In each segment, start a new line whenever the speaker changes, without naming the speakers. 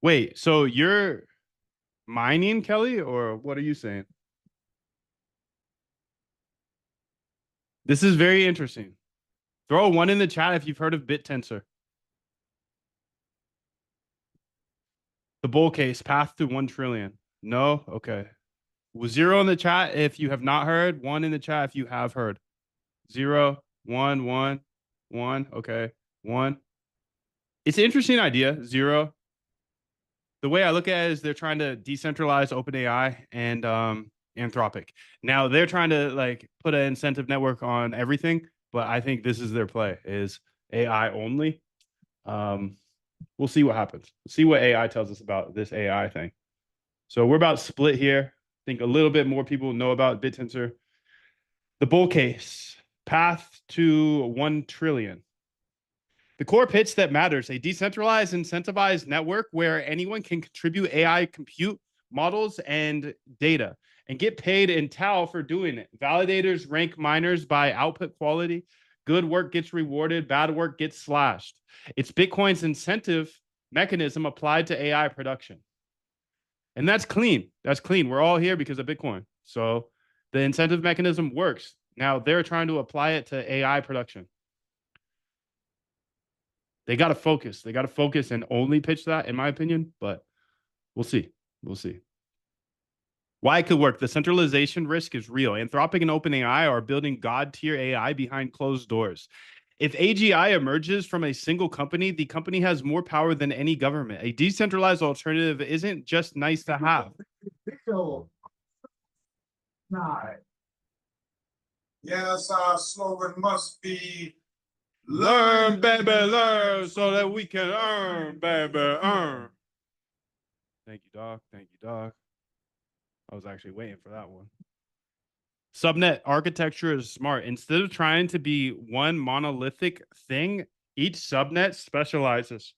Wait, so you're mining, Kelly, or what are you saying? This is very interesting. Throw a one in the chat if you've heard of BitTensor. The bull case, path to 1 trillion. No? Okay. Well, zero in the chat if you have not heard. One in the chat if you have heard. Zero, one, one, one. Okay. One. It's an interesting idea. Zero. The way I look at it is they're trying to decentralize OpenAI and Anthropic. Now they're trying to like put an incentive network on everything, but I think this is their play is AI only. Um, we'll see what happens. See what AI tells us about this AI thing. So we're about split here. I think a little bit more people know about BitTensor. The bull case, path to 1 trillion. The core pitch that matters, a decentralized, incentivized network where anyone can contribute AI compute models and data and get paid in Tau for doing it. Validators rank miners by output quality. Good work gets rewarded, bad work gets slashed. It's Bitcoin's incentive mechanism applied to AI production. And that's clean. That's clean. We're all here because of Bitcoin. So the incentive mechanism works. Now they're trying to apply it to AI production. They got to focus. They got to focus and only pitch that, in my opinion. But we'll see. We'll see. Why it could work. The centralization risk is real. Anthropic and OpenAI are building god tier AI behind closed doors. If AGI emerges from a single company, the company has more power than any government. A decentralized alternative isn't just nice to have.
Yes, our slogan must be
learn, baby, learn, so that we can earn, baby, earn. Thank you, Doc. Thank you, Doc. I was actually waiting for that one. Subnet architecture is smart. Instead of trying to be one monolithic thing, each subnet specializes.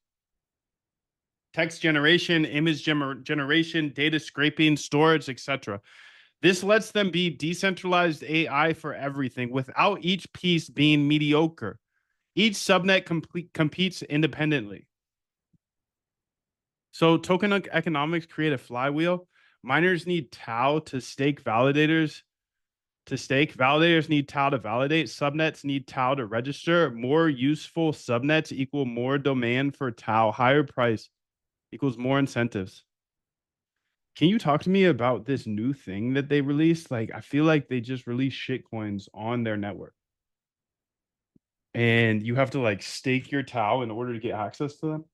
Text generation, image generation, data scraping, storage, etc. This lets them be decentralized AI for everything without each piece being mediocre. Each subnet competes independently. So token economics create a flywheel. Miners need Tau to stake validators to stake. Validators need Tau to validate. Subnets need Tau to register. More useful subnets equal more demand for Tau. Higher price equals more incentives. Can you talk to me about this new thing that they released? Like, I feel like they just released shitcoins on their network. And you have to like stake your Tau in order to get access to them.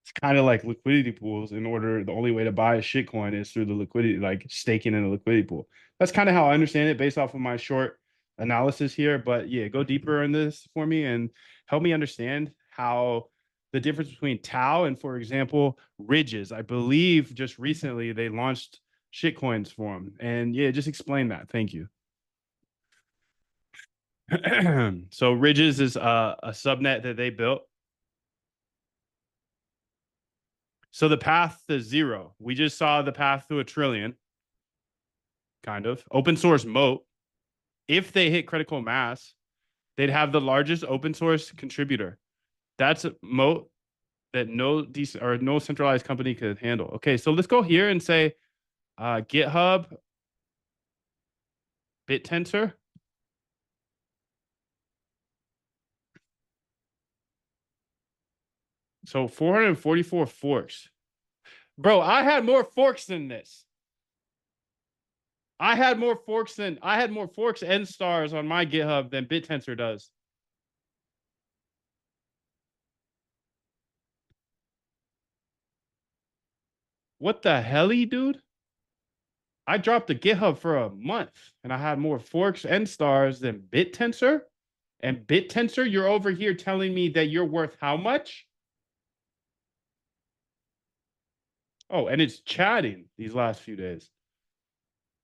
It's kind of like liquidity pools. In order, the only way to buy a shitcoin is through the liquidity, like staking in a liquidity pool. That's kind of how I understand it based off of my short analysis here. But yeah, go deeper in this for me and help me understand how the difference between Tau and, for example, Ridges. I believe just recently they launched shitcoins for them. And yeah, just explain that. Thank you. So Ridges is a subnet that they built. So the path to zero, we just saw the path to a trillion, kind of. Open source moat. If they hit critical mass, they'd have the largest open source contributor. That's a moat that no centralized company could handle. Okay, so let's go here and say GitHub, BitTensor. So 444 forks. Bro, I had more forks than this. I had more forks and stars on my GitHub than BitTensor does. What the helly, dude? I dropped the GitHub for a month and I had more forks and stars than BitTensor. And BitTensor, you're over here telling me that you're worth how much? Oh, and it's chatting these last few days.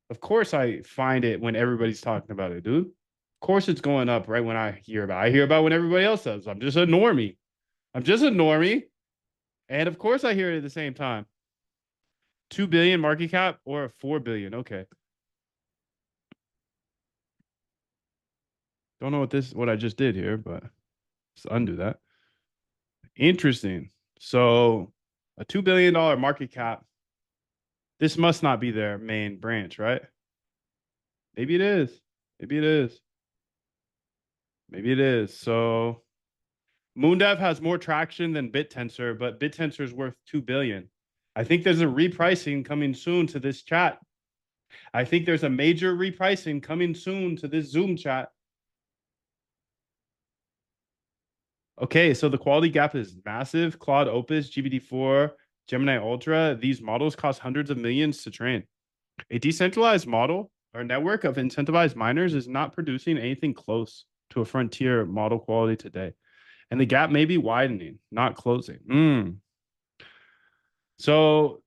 Of course, I find it when everybody's talking about it, dude. Of course, it's going up right when I hear about it. I hear about when everybody else does. I'm just a normie. I'm just a normie. And of course, I hear it at the same time. 2 billion market cap or 4 billion. Okay. Don't know what I just did here, but let's undo that. Interesting. So A $2 billion market cap. This must not be their main branch, right? Maybe it is. Maybe it is. Maybe it is. So MoonDev has more traction than BitTensor, but BitTensor is worth 2 billion. I think there's a repricing coming soon to this chat. I think there's a major repricing coming soon to this Zoom chat. Okay, so the quality gap is massive. Claude Opus, GPT-4, Gemini Ultra, these models cost hundreds of millions to train. A decentralized model or network of incentivized miners is not producing anything close to a frontier model quality today. And the gap may be widening, not closing. So